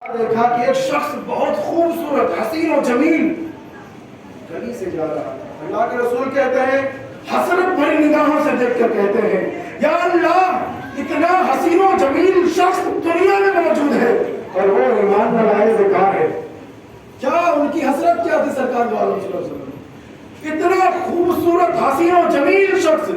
دیکھا کہ ایک شخص بہت خوبصورت حسین و جمیل گلی سے جا رہا ہے۔ اللہ کے رسول کہتے ہیں، حسرت بھری نگاہوں سے دیکھ کر کہتے ہیں، یا اللہ اتنا حسین و جمیل شخص دنیا میں موجود ہے اور وہ ایمان نہ لائے بیکار ہے۔ کیا ان کی حسرت کیا تھی سرکار دو عالم صلی اللہ علیہ وسلم؟ اتنا خوبصورت حسین و جمیل شخص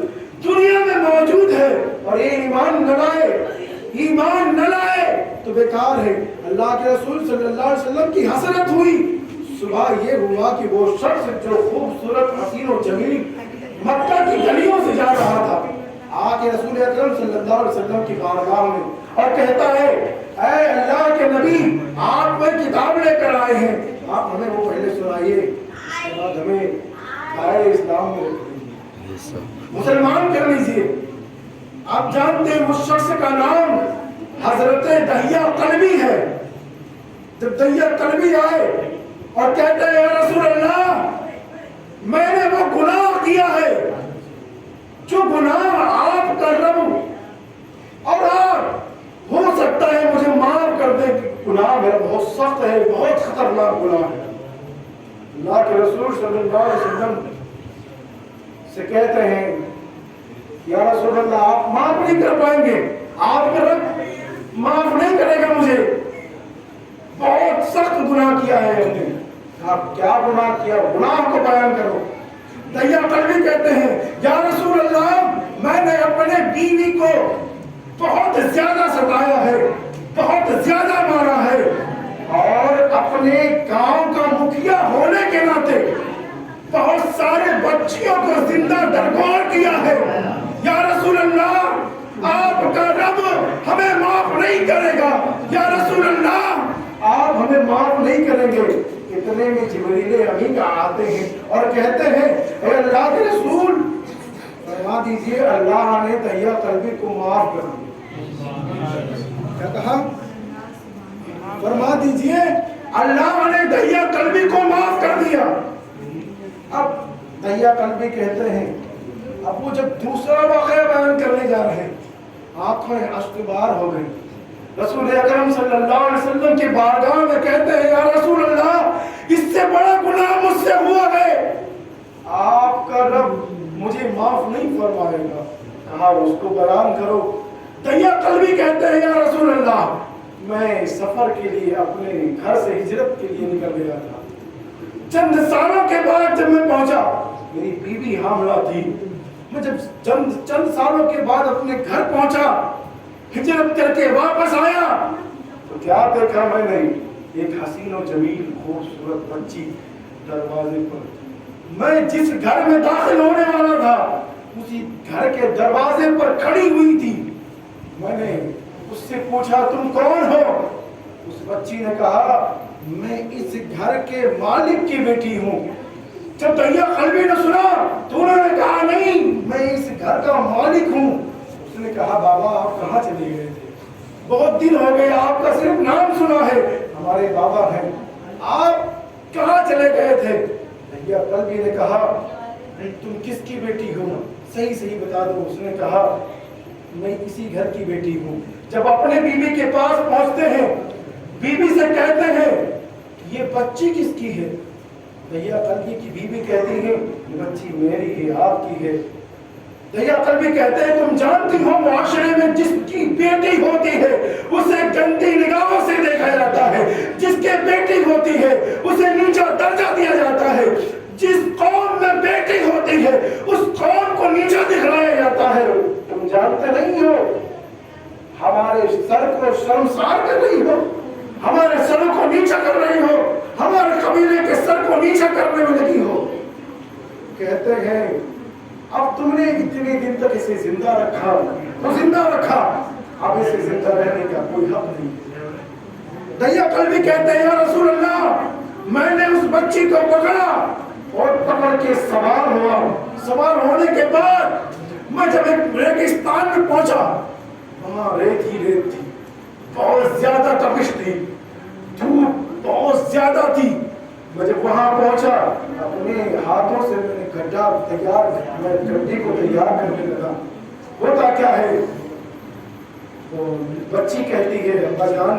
دنیا میں موجود ہے اور یہ ایمان نہ لائے تو بیکار ہے۔ اللہ کے رسول صلی اللہ علیہ وسلم کی حسرت ہوئی۔ صبح یہ ہوا کہ وہ شخص جو خوبصورت حسین و جمیل مکہ کی گلیوں سے جا رہا تھا، آ کے رسول اکرم صلی اللہ علیہ وسلم کی بارگاہ میں اور کہتا ہے، اے اللہ کے نبی، آپ کوئی کتاب لے کر آئے ہیں، آپ ہمیں وہ پہلے سنائیے، اس کے بعد ہمیں دائرہ اسلام میں مسلمان کر لیجیے۔ آپ جانتے ہیں اس شخص کا نام حضرت دہیہ قلبی ہے۔ جب دہیہ قلبی آئے اور کہتے ہیں، یا رسول اللہ، میں نے وہ گناہ کیا ہے جو گناہ آپ کر رہا ہوں اور آپ ہو سکتا ہے مجھے معاف کر دیں، گناہ میرا بہت سخت ہے، بہت خطرناک گناہ ہے۔ اللہ کے رسول صلی اللہ علیہ وسلم سے کہتے ہیں، یا رسول اللہ، آپ معاف نہیں کر پائیں گے، آپ کا رب معاف نہیں کرے گا مجھے، بہت سخت گناہ کیا ہے ہم نے۔ آپ کیا گناہ کیا؟ گناہ کو بیان کرو۔ دہیہ قلبی کہتے ہیں، یا رسول اللہ، میں نے اپنے بیوی کو بہت زیادہ ستایا ہے، بہت زیادہ مارا ہے، اور اپنے گاؤں کا مکھیا ہونے کے ناطے بہت سارے بچیوں کو زندہ درگور کیا ہے۔ یا رسول اللہ، آپ کا رب ہمیں معاف نہیں کرے گا۔ یا رسول اللہ، آپ ہمیں معاف نہیں کریں گے۔ اتنے میں جبریل امین آتے ہیں اور کہتے ہیں، اے اللہ کے رسول، فرما دیجئے اللہ نے دہیہ قلبی کو معاف کر دیا۔ کیا کہا؟ فرما دیجئے اللہ نے دہیہ قلبی کو معاف کر دیا۔ اب دہیہ قلبی کہتے ہیں، اب وہ جب دوسرا واقعہ بیان کرنے جا رہے ہیں، آنکھوں میں اشک بار ہو گئی۔ رسول اکرم صلی اللہ علیہ وسلم کی بارگاہ میں کہتے ہیں، یا رسول اللہ، اس سے بڑا گناہ مجھ سے ہوا ہے، آپ کا رب مجھے معاف نہیں فرمائے گا۔ کہا اس کو بیان کرو۔ دہیہ قلبی کہتے ہیں، یا رسول اللہ، میں سفر کے لیے اپنے گھر سے ہجرت کے لیے نکل گیا تھا۔ چند سالوں کے بعد جب میں پہنچا، میری بیوی حاملہ تھی۔ میں جب چند سالوں کے بعد اپنے گھر پہنچا، ہجرت کر کے واپس آیا، تو کیا دیکھا میں نے؟ ایک حسین و جمیل خوبصورت بچی دروازے پر۔ میں جس گھر میں داخل ہونے والا تھا، اسی گھر کے دروازے پر کھڑی ہوئی تھی۔ میں نے اس سے پوچھا، تم کون ہو؟ اس بچی نے کہا، میں اس گھر کے مالک کی بیٹی ہوں۔ جب دہیہ قلبی نے سنا تو انہوں نے کہا، نہیں، میں اس گھر کا مالک ہوں۔ اس نے کہا، بابا آپ کہاں چلے گئے تھے؟ بہت دن ہو گئے، آپ کا صرف نام سنا ہے، ہمارے بابا ہیں، آپ کہاں چلے گئے تھے؟ دہیہ قلبی نے کہا، تم کس کی بیٹی ہو؟ صحیح بتا دو۔ اس نے کہا، میں اسی گھر کی بیٹی ہوں۔ جب اپنے بیوی کے پاس پہنچتے ہیں، بیوی سے کہتے ہیں، یہ بچی کس کی ہے؟ دہیہ قلبی کی بیوی کہتی ہے، یہ بچی میری ہے، آپ کی ہے۔ دہیہ قلبی کہتے ہیں، تم جانتی ہو معاشرے میں جس کی بیٹی ہوتی ہے اسے گندی نگاہوں سے دیکھا جاتا ہے، جس کے بیٹی ہوتی ہے اسے نیچا درجہ دیا جاتا ہے، جس قوم میں بیٹی ہوتی ہے اس قوم کو نیچا دکھلایا جاتا ہے۔ تم جانتے نہیں ہو، ہمارے سر کو شرمسار کر رہی ہو، ہمارے سروں کو نیچا کر رہی ہو، ہمارے قبیلے کے سر کو نیچا کرنے میں لگی ہو۔ کہتے ہیں، اب تم نے اتنے دن تک اسے زندہ رکھا، تو زندہ رکھا، اب اسے زندہ رہنے کا کوئی حق نہیں۔ دہیہ قلبی کہتے ہیں، یا رسول اللہ، میں نے اس بچی کو پکڑا اور پکڑ کے سوار ہوا۔ سوار ہونے کے بعد میں جب ایک ریگستان میں پہنچا، وہاں ریت ہی ریت تھی، بہت زیادہ تپش تھی، دھوپ بہت زیادہ تھی۔ میں جب وہاں پہنچا، اپنے ہاتھوں سے میں نے گڈھے کو تیار کرنے لگا۔ ہوتا کیا ہے؟ تو بچی کہتی ہے، ابا جان،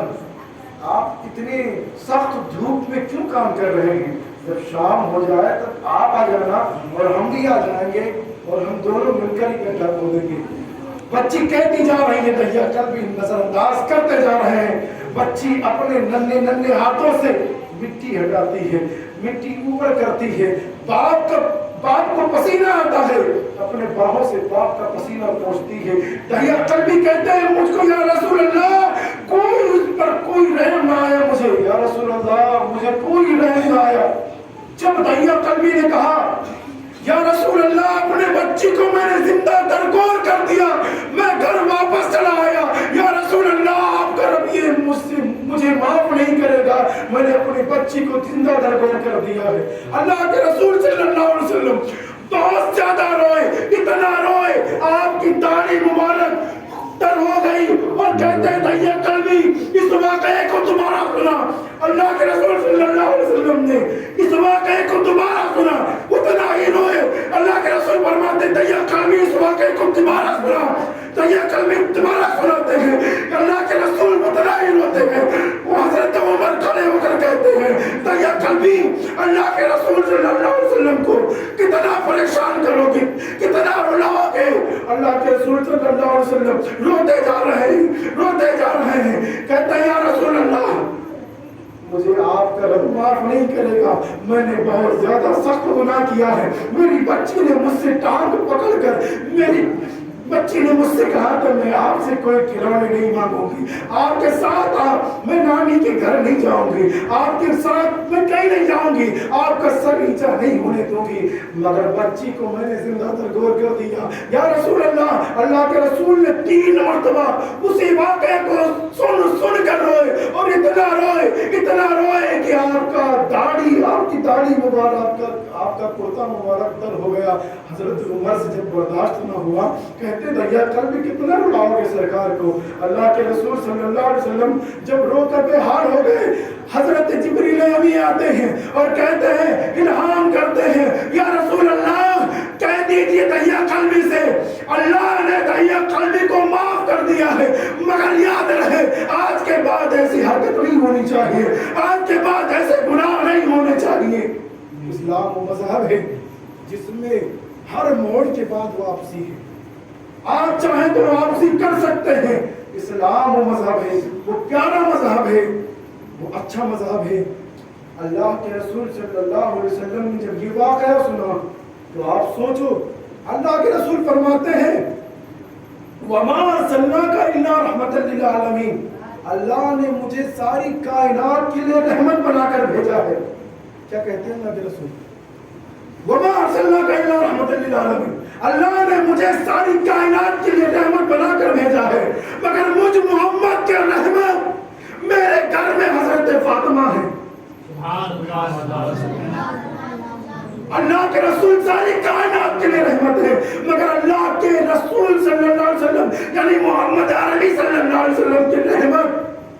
آپ اتنے سخت دھوپ میں کیوں کام کر رہے ہیں؟ جب شام ہو جائے تب آپ آ جانا اور ہم بھی آ جائیں گے اور ہم دونوں مل کر اکٹھا کھودیں گے۔ بچی کہتی جا رہی ہے، دہیا کل بھی نظر انداز کرتے جا رہے ہیں۔ بچی اپنے ننھے ننھے ہاتھوں سے مٹی ہٹاتی ہے، مٹی اوپر کرتی ہے۔ باپ کو پسینہ آتا ہے، اپنے باہوں سے باپ کا پسینہ پوچھتی ہے۔ دہیا کل بھی کہتے ہیں مجھ کو یا رسول اللہ کوئی اس پر کوئی رحم نہ آیا مجھے، یا رسول اللہ مجھے کوئی رحم نہ آیا۔ جب دہیا کلبی نے کہا یا رسول اللہ اپنے بچی کو میں نے زندہ درگور کر دیا، میں گھر واپس چلا آیا، یا رسول اللہ آپ کا رب یہ مجھے معاف نہیں کرے گا، میں نے اپنی بچی کو زندہ درگور کر دیا ہے۔ اللہ کے رسول صلی اللہ علیہ وسلم بہت زیادہ روئے، اتنا روئے آپ کی داڑھی مبارک تر ہو گئی اور کہتے ہیں دہیا کلبی اس واقعے کو دوبارہ سنا۔ اللہ کے رسول صلی اللہ علیہ وسلم نے اس واقعے کو دوبارہ سنا، اتنا ہی روئے۔ اللہ کے رسول فرماتے ہیں دہیا کلبی اس واقعے کو دوبارہ سنا، دہیا کلبی دوبارہ سناتے ہیں۔ اللہ کے رسول اتنا ہی روتے ہیں۔ وہ حضرت عمر کھڑے ہو کر کہتے ہیں دہیا کلبی اللہ کے رسول صلی اللہ علیہ وسلم کو کتنا پریشان کرو گے، کتنا رلاؤ گے۔ اللہ کے رسول صلی اللہ علیہ وسلم روتے جا رہے ہیں، روتے جا رہے ہیں، کہتے ہیں یا رسول اللہ مجھے آپ کا رب معاف نہیں کرے گا، میں نے بہت زیادہ سخت گناہ کیا ہے۔ میری بچی نے مجھ سے ٹانگ پکڑ کر میری بچی نے مجھ سے کہا کہ میں آپ سے کوئی کھلونے نہیں مانگوں گی، آپ کے ساتھ میں نانی کے گھر نہیں جاؤں گی، آپ کے ساتھ میں کہیں نہیں جاؤں گی، آپ کا سر نیچا نہیں ہونے دوں گی، مگر بچی کو میں نے زندہ درگور کر دیا۔ یا رسول اللہ، اللہ کے رسول نے 3 مرتبہ اسی واقعے کو سن کر روئے اور اتنا روئے کہ آپ کا داڑھی، آپ کی داڑھی مبارک، آپ کا کرتا مبارک تر ہو گیا۔ حضرت عمر سے جب برداشت نہ ہوا، کہتے دہیا کل بھی کتنا رلاؤ گے سرکار کو۔ اللہ کے رسول صلی اللہ علیہ وسلم جب رو کر بے حال ہو گئے، حضرت جبریل امی آتے ہیں اور کہتے ہیں، الہام کرتے ہیں، یا رسول اللہ کہہ دیجئے دہیا کلبی سے اللہ نے دہیا کلبی کو معاف کر دیا ہے، مگر یاد رہے آج کے بعد ایسی حرکت نہیں ہونی چاہیے، آج کے بعد ایسے گناہ نہیں ہونے چاہیے۔ اسلام وہ مذہب ہے جس میں ہر موڑ کے بعد واپسی ہے، آپ چاہیں تو واپسی کر سکتے ہیں۔ اسلام وہ مذہب ہے، وہ پیارا مذہب ہے، وہ اچھا مذہب ہے۔ اللہ کے رسول صلی اللہ علیہ وسلم نے جب یہ واقعہ سنا تو آپ سوچو، اللہ کے رسول فرماتے ہیں وَمَا أَرْسَلْنَاكَ إِلَّا رَحْمَةً لِلْعَالَمِينَ، اللہ نے مجھے ساری کائنات کے لیے رحمت بنا کر بھیجا ہے۔ کیا کہتے ہیں اللہ کے رسول؟ وَمَا أَرْسَلْنَاكَ إِلَّا رَحْمَةً لِلْعَالَمِينَ، اللہ نے مجھے ساری کائنات کے لیے رحمت بنا کر بھیجا ہے، مگر مجھ محمد کے رحمت میرے گھر میں حضرت فاطمہ ہے۔ اللہ کے رسول ساری کائنات کے لیے رحمت ہے، مگر اللہ کے رسول صلی اللہ علیہ وسلم یعنی محمد عربی صلی اللہ علیہ وسلم کی رحمت،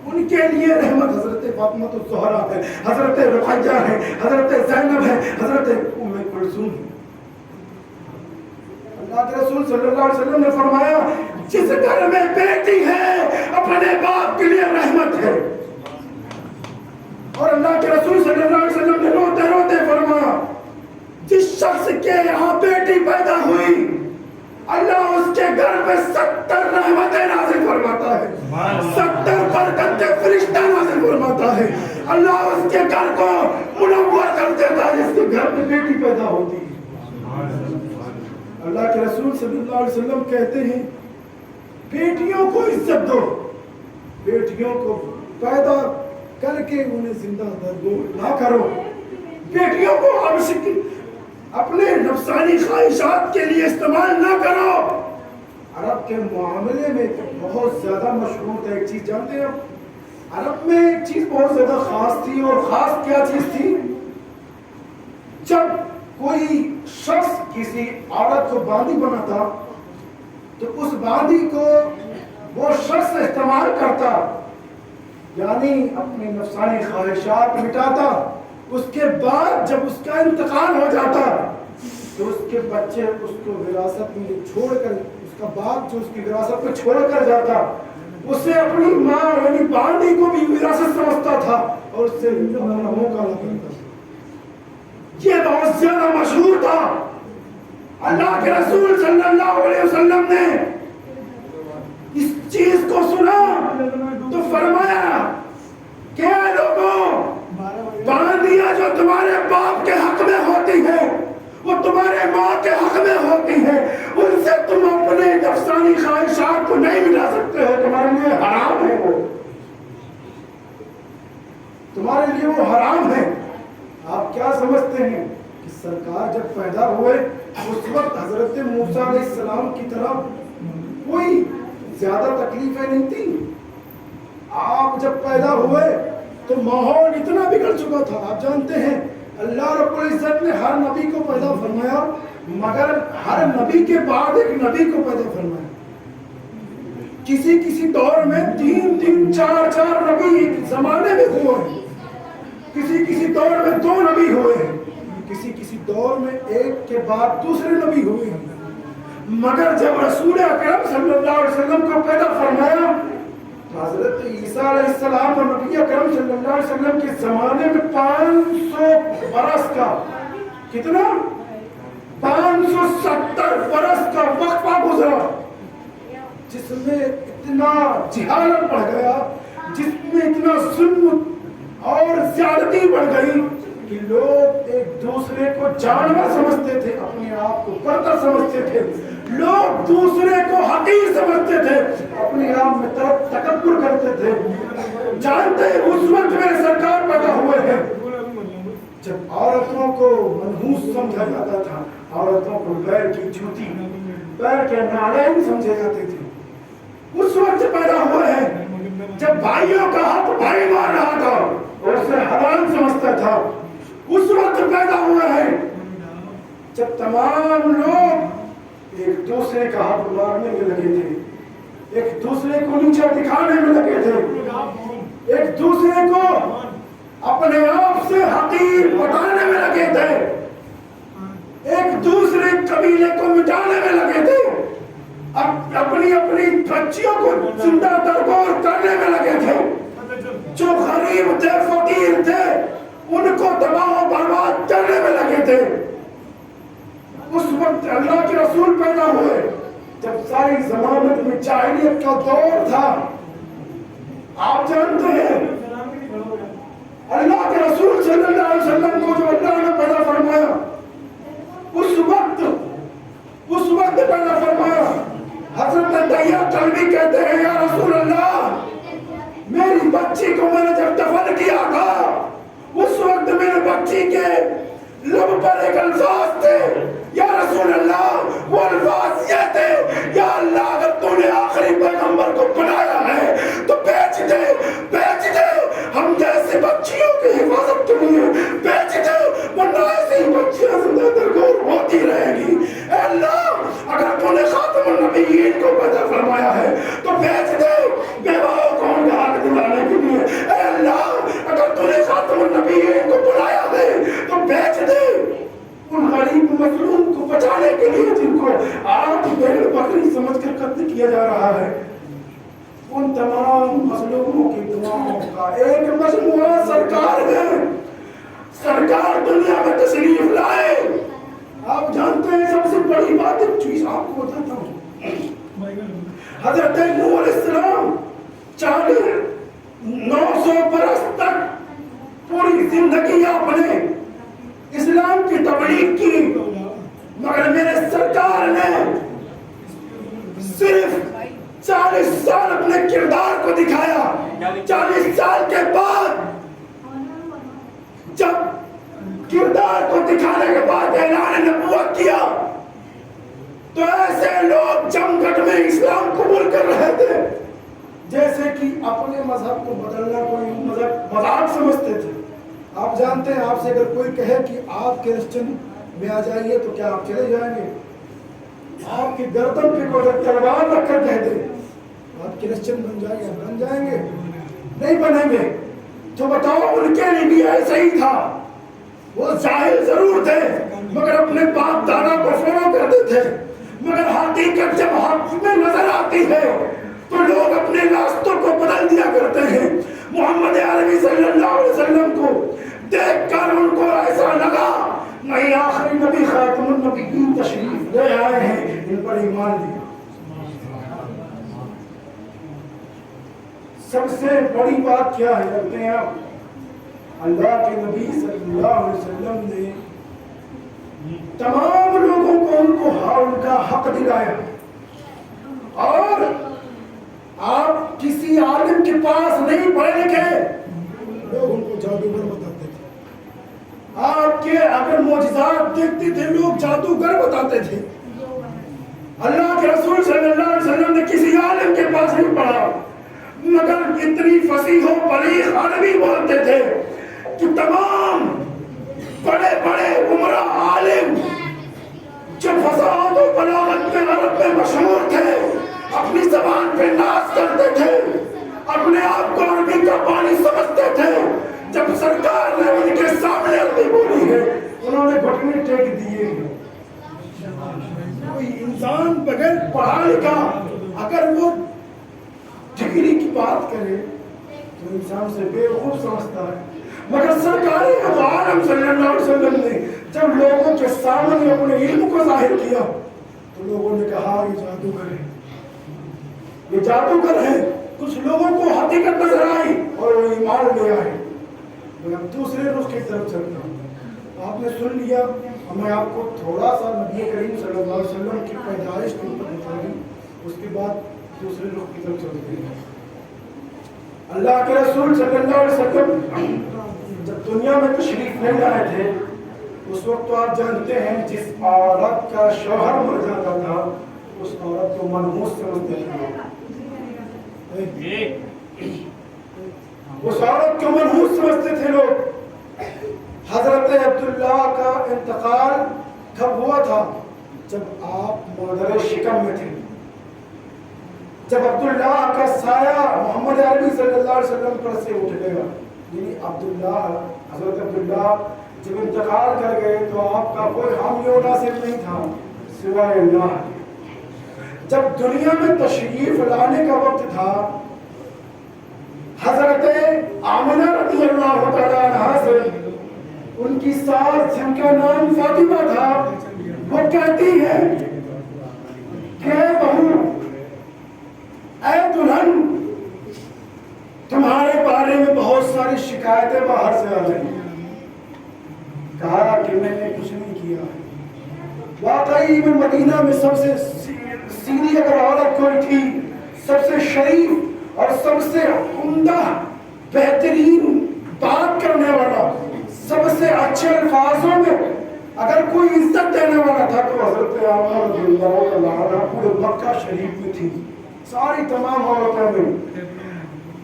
ان کے لیے رحمت حضرت فاطمہ الزہرا ہے، حضرت رقیہ ہے، حضرت زینب ہے، حضرت ام کلثوم ہے۔ اللہ کے رسول صلی اللہ علیہ وسلم نے فرمایا جس گھر میں بیٹی ہے اپنے باپ کے لیے رحمت ہے، اور اللہ کے رسول صلی اللہ علیہ وسلم نے روتے روتے فرمایا جس شخص کے یہاں بیٹی پیدا ہوئی اللہ اس کے گھر پہ 70 رحمتیں نازل فرماتا ہے، 70 برکت کے فرشتہ نازل فرماتا ہے۔ اللہ اس کے گھر کو منور کر دیتا ہے جس کے گھر میں بیٹی پیدا ہوتی ہے۔ اللہ کے رسول صلی اللہ علیہ وسلم کہتے ہیں بیٹیوں کو عزت دو، بیٹیوں کو پیدا کر کے انہیں زندہ درگور نہ کرو، بیٹیوں کو اپنے نفسانی خواہشات کے لیے استعمال نہ کرو۔ عرب کے معاملے میں بہت زیادہ مشہور ہے ایک چیز، جانتے ہیں عرب میں ایک چیز بہت زیادہ خاص تھی، اور خاص کیا چیز تھی؟ جب کوئی شخص کسی عورت کو باندی بناتا تو اس باندی کو وہ شخص استعمال کرتا، یعنی اپنے نفسانی خواہشات مٹاتا، اس کے بعد جب اس کا انتقال ہو جاتا تو اس کے بچے اس کو وراثت میں چھوڑ کر، اس کا باپ جو اس کی وراثت میں چھوڑ کر جاتا اسے اپنی ماں یعنی باندی کو بھی وراثت سمجھتا تھا اور اس سے موقع کرتا تھا. یہ بہت زیادہ مشہور تھا. اللہ کے رسول صلی اللہ علیہ وسلم نے اس چیز کو سنا تو فرمایا کہ اے لوگوں، باندیاں جو تمہارے باپ کے حق میں ہوتی ہیں، وہ تمہارے ماں کے حق میں ہوتی ہیں، ان سے تم اپنے نفسانی خواہشات کو نہیں ملا سکتے ہو. تمہارے لیے حرام ہے، وہ تمہارے لیے وہ حرام ہے. آپ کیا سمجھتے ہیں کہ سرکار جب پیدا ہوئے اس وقت حضرت موسیٰ علیہ السلام کی طرف کوئی زیادہ تکلیفیں نہیں تھیں؟ آپ جب پیدا ہوئے تو ماحول اتنا بگڑ چکا تھا. آپ جانتے ہیں اللہ رب العزت نے ہر نبی کو پیدا فرمایا، مگر ہر نبی کے بعد ایک نبی کو پیدا فرمایا. کسی دور میں 3 4 نبی ایک زمانے میں ہوئے ہیں، کسی دور میں 2 نبی ہوئے ہیں، کسی دور میں ایک کے بعد دوسرے نبی ہوئے ہیں. مگر جب رسول اکرم صلی اللہ علیہ وسلم کو پیدا فرمایا، حضرت عیسیٰ علیہ السلام اور نبی اکرم صلی اللہ علیہ وسلم کے زمانے میں 500 برس کا کتنا 570 برس کا وقفہ گزرا، جس میں اتنا جہالت بڑھ گیا، جس میں اتنا ظلم اور زیادتی بڑھ گئی کہ لوگ ایک دوسرے کو جانور سمجھتے تھے، اپنے آپ کو برتر سمجھتے تھے، لوگ دوسرے کو حقیر سمجھتے تھے، اپنے آپ میں تکبر کرتے تھے. جانتے ہیں اس وقت میرے سرکار پیدا ہوئے ہیں جب عورتوں کو منحوس سمجھا جاتا تھا، عورتوں کو پیر کی جوتی، پیر کے نالین سمجھے جاتے تھے. اس وقت پیدا ہوئے ہیں جب بھائیوں کا حق بھائی مار رہا تھا اور اسے حرام سمجھتا تھا. اس وقت پیدا ہوئے ہیں جب تمام لوگ ایک دوسرے کا حق مارنے میں لگے تھے، ایک دوسرے کو نیچا دکھانے میں لگے تھے، ایک دوسرے کو اپنے آپ سے حقیر بتانے میں لگے تھے، ایک دوسرے قبیلے کو مٹانے میں لگے تھے، اپنی بچیوں کو زندہ درگور کرنے میں لگے تھے. جو غریب تھے، فقیر تھے، ان کو تباہ و برباد کرنے میں لگے تھے. اس وقت اللہ کے رسول پیدا ہوئے جب ساری ضمانت میں جاہلیت کا دور تھا. آپ جانتے ہیں اللہ کے رسول صلی اللہ علیہ وسلم کو جو اللہ نے پیدا فرمایا، اس وقت پیدا فرمایا. حضرت دیا کلبی کہتے ہیں یا رسول اللہ، میری بچی کو میں نے جب دفن کیا تھا اس وقت میرے بچی کے لب پر ایک الفاظ تھے، یا رسول اللہ وہ الفاظ یہ تھے، یا اللہ اگر تو نے آخری پیغمبر کو بنایا ہے تو بیچ دے ہم جیسے بچیوں کی حفاظت کے لیے، بیچ دے ورنہ ایسی بچیاں زندہ درگور ہوتی رہے گی. اے اللہ اگر تو نے خاتم النبیین کو پیدا فرمایا ہے تو بیچ دے بیواؤں کو ان کا حق دلانے کے لیے. اے اللہ اگر تو نے خاتم النبیین کو بنایا ہے تو بیچ دے ان غریب مظلوم کو بچانے کے لیے جن کو آپ بھیڑ بکری سمجھ کر قتل کیا جا رہا ہے. ان تمام مظلوموں کی دعاؤں کا ایک مجموعہ سرکار ہے. سرکار دنیا میں تشریف لائے. آپ جانتے ہیں سب سے بڑی بات ایک چیز آپ کو بتاتا ہوں. حضرت نوح علیہ السلام 900 برس تک پوری زندگی آپ نے اسلام کی تبلیغ کی، مگر میرے سرکار نے صرف 40 سال اپنے کردار کو دکھایا. 40 سال کے بعد جب کردار کو دکھانے کے بعد اعلان نبوت کیا تو ایسے لوگ جمگھٹ میں اسلام قبول کر رہے تھے جیسے کہ اپنے مذہب کو بدلنا کوئی مذاق سمجھتے تھے. آپ جانتے ہیں آپ سے اگر کوئی کہے کہ آپ کرسچن میں آ جائیے تو کیا آپ چلے جائیں گے؟ آپ کی گردن پہ کوئی تلوار رکھ کر کہہ دے آپ کرسچن بن جائیں گے؟ نہیں بنیں گے. تو بتاؤ ان کے لیے بھی ایسا ہی تھا. وہ جاہل ضرور تھے مگر اپنے باپ دادا کو فالو کرتے تھے، مگر حقیقت جب حق میں نظر آتی ہے تو لوگ اپنے راستوں کو بدل دیا کرتے ہیں. محمد عربی صلی اللہ علیہ وسلم کو دیکھ کر ان کو ایسا لگا نہیں آخری نبی خاتم النبیین تشریف لے آئے ہیں, ان پر ایمان لیا. سب سے بڑی بات کیا ہے کرتے ہیں آپ, اللہ کے نبی صلی اللہ علیہ وسلم نے تمام لوگوں کو ان کا حق دلایا. اور آپ کسی عالم کے پاس نہیں پڑھے لکھے, لوگ ان کو جادوگر بتاتے تھے. آپ کے اگر معجزات دیکھتے تھے لوگ جادوگر بتاتے تھے. اللہ کے رسول صلی اللہ علیہ وسلم نے کسی عالم کے پاس نہیں پڑھا, مگر اتنی فصیح و بلیغ عربی بولتے تھے کہ تمام بڑے بڑے عمرہ عالم جو فصاحت و بلاغت میں عرب میں مشہور تھے اپنی زبان پہ ناز کرتے تھے, اپنے آپ کو عربی کا پانی سمجھتے تھے. جب سرکار نے ان کے سامنے عربی بولی ہے انہوں نے گھٹنے ٹیک دیے. کوئی انسان بغیر پڑھا لکھا اگر وہ ڈگری کی بات کرے تو انسان سے بے وقوف سمجھتا ہے. مگر سرکار عالم صلی اللہ علیہ وسلم نے جب لوگوں کے سامنے اپنے علم کو ظاہر کیا تو لوگوں نے کہا یہ جادوگر ہے, یہ جادوگر ہے. کچھ لوگوں کو حقیقت نظر آئی اور وہ ایمان لے آئے. میں دوسرے رخ کی طرف چلتا ہوں. آپ نے سن لیا اور میں آپ کو تھوڑا سا نبی کریم صلی اللہ علیہ وسلم کی پیدائش کے اوپر بتا دوں, اس کے بعد دوسرے رخ کی طرف چلتے ہیں. اللہ کے رسول صلی اللہ علیہ وسلم جب دنیا میں تشریف لے آئے تھے اس وقت تو آپ جانتے ہیں جس عورت کا شوہر مر جاتا تھا اس عورت کو منحوس سمجھتے تھے. اس عورت کو منحوس سمجھتے تھے لوگ. حضرت عبداللہ کا انتقال کب ہوا تھا؟ جب آپ مادر شکم میں تھے. جب عبداللہ کا سایہ محمد عربی صلی اللہ علیہ وسلم پر سے اٹھ گیا, یعنی حضرت عبداللہ جب انتقال کر گئے تو آپ کا کوئی حامی و ناصر نہیں تھا سوائے اللہ. جب دنیا میں تشریف لانے کا وقت تھا حضرت آمنہ رضی اللہ تعالیٰ عنہا سے ان کی ساس جن کا نام فاطمہ تھا وہ کہتی ہے کہ بہو اے دلہن تمہارے بارے میں بہت ساری شکایتیں باہر سے آ رہی ہیں. کہا کہ میں نے کچھ نہیں کیا. واقعی میں مدینہ میں سب سے سیدھی اگر عورت کوئی تھی, سب سے شریف اور سب سے عمدہ بہترین بات کرنے والا, سب سے اچھے الفاظوں میں اگر کوئی عزت دینے والا تھا تو حضرت آمنہ رضی اللہ عنہا پورے مکہ شریف میں تھی, ساری تمام عورتوں میں.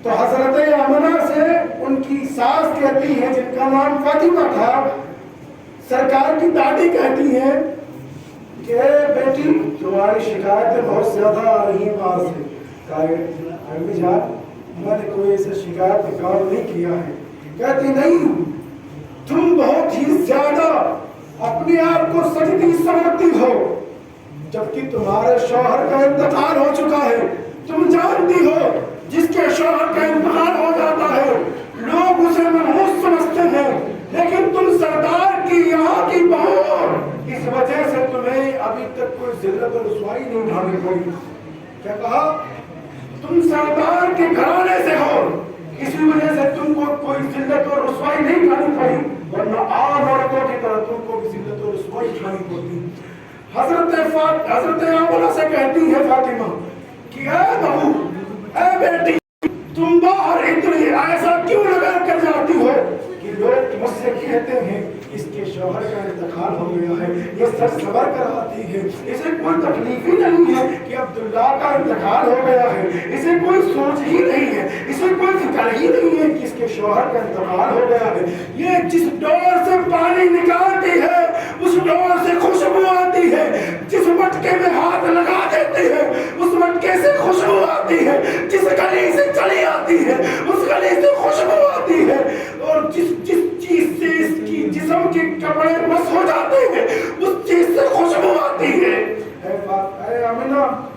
تو حضرت آمنہ سے ان کی ساس کہتی ہے جن کا نام فاطمہ تھا, سرکار کی دادی کہتی ہے کہ بیٹی تمہاری شکایتیں بہت زیادہ آ رہی ہیں باہر سے. کہا امی جان میں نے کوئی ایسا شکایت کا کام نہیں کیا ہے. کہتی نہیں, تم بہت ہی زیادہ اپنے آپ کو سجدی سمجھتی ہو, جبکہ تمہارے شوہر کا انتقال ہو چکا ہے. تم جانتی ہو جس کے شوہر کا انتقال ہو جاتا ہے لوگ اسے منحوس سمجھتے ہیں, لیکن تم سردار کی یہاں کی بہو, اس وجہ سے تمہیں ابھی تک کوئی ذلت و رسوائی نہیں اٹھانی پڑی. کیا کہا؟ تم سردار کے گھرانے سے ہو, اسی وجہ سے تم کو کوئی ذلت و رسوائی نہیں اٹھانی پڑی, ورنہ عام عورتوں کی طرح تم کو بھی ذلت و رسوائی اٹھانی پڑتی. حضرت آمنہ سے کہتی ہے فاطمہ کہ اے بہو, اے بیٹی, تم باہر اتنی ایسا کیوں لگا کر جاتی ہو کہ لوگ مجھ سے کہتے ہیں اس کے شوہر کا انتقال ہو گیا ہے, یہ سر صبر کر آتی ہے, اسے کوئی تکلیف ہی نہیں ہے کہ عبداللہ کا انتقال ہو گیا ہے, اسے کوئی سوچ ہی نہیں ہے, اسے کوئی فکر ہی نہیں ہے کہ اس کے شوہر کا انتقال ہو گیا ہے. یہ جس ڈور سے پانی نکالتی ہے اس ڈور سے خوشبو آتی ہے, جس مٹکے میں ہاتھ لگا دیتی ہے اس مٹکے سے خوشبو آتی ہے, جس گلی سے چلی آتی ہے اس گلی سے خوشبو آتی ہے, اور جس چیز سے اس کی جسم کے کپڑے مس ہو جاتے ہیں اس چیز سے خوشبو آتی ہے. اے آمنہ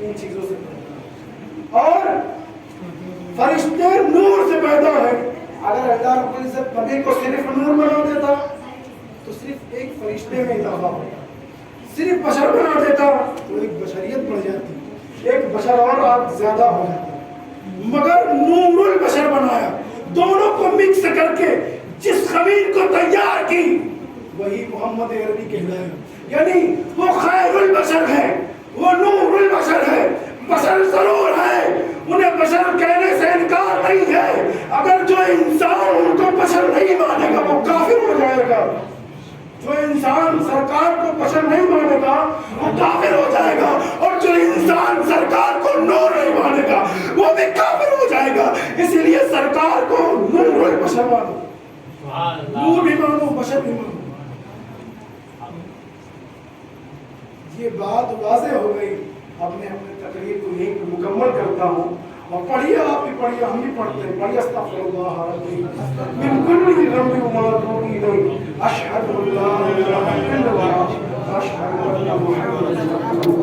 ان چیزوں سے پیدا اور فرشتے نور سے پیدا ہے. اگر اللہ رب العزت نبی کو صرف نور بنا دیتا تو صرف ایک فرشتے میں اضافہ ہوتا, صرف بشر بنا دیتا تو ایک بشریت بڑھ جاتی, ایک بشر اور زیادہ ہو جاتا, مگر نور البشر بنایا, دونوں کو مکس کر کے جس خمیر کو تیار کی وہی محمد عربی کہلایا. یعنی وہ خیر البشر ہے, وہ نور البشر ہے, بشر ضرور ہے, انہیں بشر کہنے سے انکار نہیں ہے. اگر جو انسان ان کو بشر نہیں مانے گا وہ کافر ہو جائے گا, جو انسان سرکار کو بشر نہیں مانے گا وہ کافر ہو جائے گا, اور جو انسان سرکار کو نور نہیں مانے گا وہ بھی کافر ہو جائے گا. اسی لیے سرکار کو نور البشر مانو, نور بھی مانو بشر بھی مانو. یہ بات واضح ہو گئی. اب میں اپنے تقریر کو یہیں پہ مکمل کرتا ہوں, اور پڑھیے, آپ بھی پڑھیے, ہم بھی پڑھتے ہیں. پڑھیے استغفر اللہ ربی من کل ذنب وما اتوب الیہ اشہد ان لا الہ الا اللہ اشہد ان محمدا رسول اللہ.